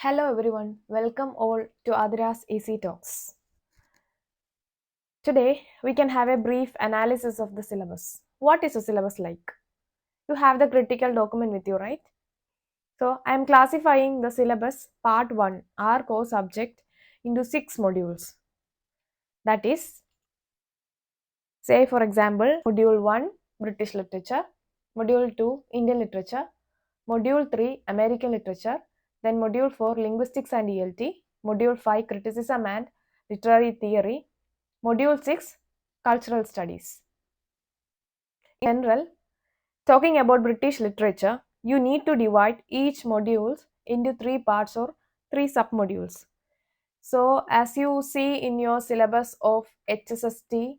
Hello everyone, welcome all to Adira's Easy Talks. Today we can have a brief analysis of the syllabus. What is a syllabus like? You have the critical document with you, right? So I am classifying the syllabus part 1, our core subject, into 6 modules. That is, say for example, module 1 British literature, module 2 Indian literature, module 3 American literature, then module 4 linguistics and ELT, module 5 criticism and literary theory, module 6 cultural studies. In general, talking about British literature, you need to divide each module into 3 parts or 3 submodules. So as you see in your syllabus of HSST,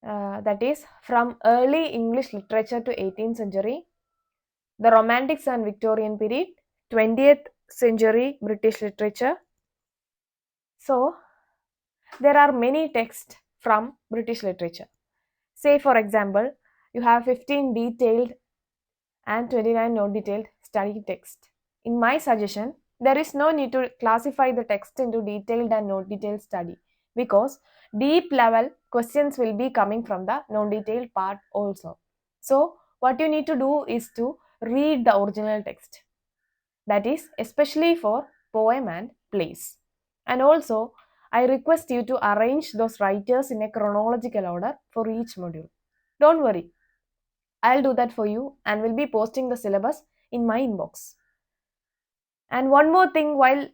that is from early English literature to 18th century, the Romantics and Victorian period, 20th century British literature. So there are many texts from British literature. Say for example, you have 15 detailed and 29 non-detailed study text. In my suggestion, there is no need to classify the text into detailed and non-detailed study because deep level questions will be coming from the non-detailed part also. So what you need to do is to read the original text. That is especially for poem and plays. And also, I request you to arrange those writers in a chronological order for each module. Don't worry, I'll do that for you and will be posting the syllabus in my inbox. And one more thing while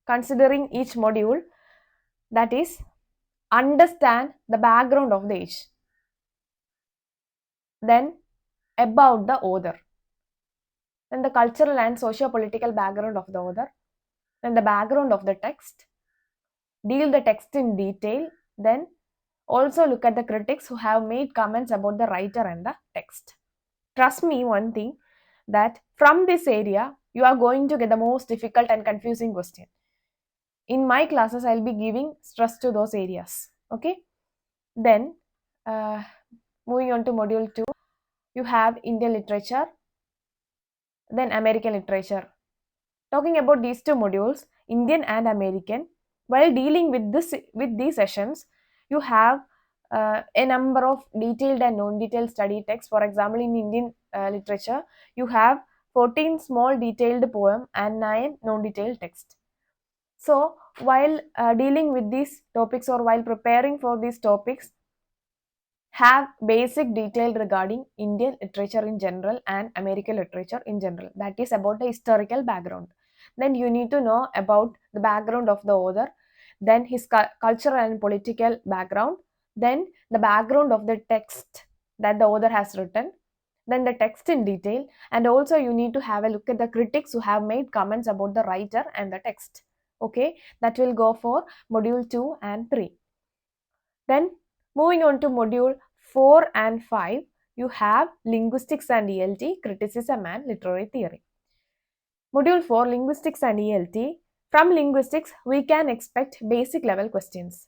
considering each module, that is understand the background of the age. Then about the author. Then the cultural and socio-political background of the author. Then the background of the text. Deal the text in detail. Then also look at the critics who have made comments about the writer and the text. Trust me one thing, that from this area you are going to get the most difficult and confusing question. In my classes I'll be giving stress to those areas. Okay, then moving on to module 2, you have Indian literature, then American literature. Talking about these two modules, Indian and American, while dealing with these sessions, you have a number of detailed and non-detailed study texts. For example, in Indian literature, you have 14 small detailed poem and 9 non-detailed text. So while dealing with these topics or while preparing for these topics, have basic detail regarding Indian literature in general and American literature in general. That is about the historical background. Then you need to know about the background of the author, then his cultural and political background, then the background of the text that the author has written, then the text in detail, and also you need to have a look at the critics who have made comments about the writer and the text. Okay, that will go for module 2 and 3. Then moving on to module 4 and 5, you have linguistics and ELT, criticism and literary theory. Module 4, linguistics and ELT. From linguistics, we can expect basic level questions.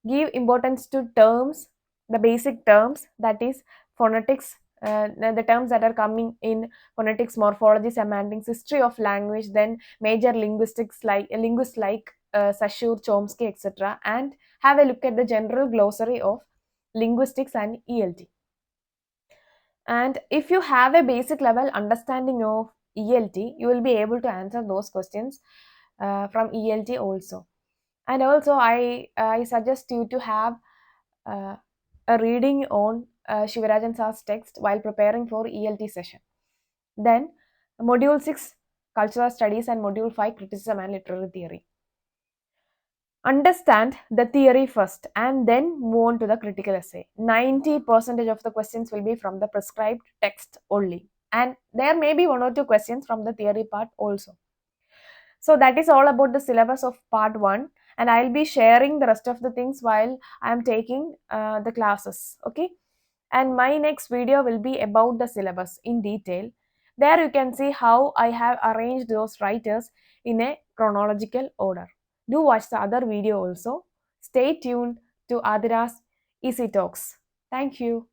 Give importance to terms, the basic terms, that is phonetics, the terms that are coming in phonetics, morphology, semantics, history of language, then major linguistics like linguists like Saussure, Chomsky, etc. And have a look at the general glossary of linguistics and ELT. And if you have a basic level understanding of ELT, you will be able to answer those questions from ELT also. And also I suggest you to have a reading on Shivarajan Sir's text while preparing for ELT session. Then module 6 cultural studies and module 5 criticism and literary theory. Understand the theory first and then move on to the critical essay. 90% of the questions will be from the prescribed text only, and there may be 1 or 2 questions from the theory part also. So that is all about the syllabus of part 1, and I'll be sharing the rest of the things while I'm taking the classes. Okay, and my next video will be about the syllabus in detail. There you can see how I have arranged those writers in a chronological order. Do watch the other video also. Stay tuned to Adira's Easy Talks. Thank you.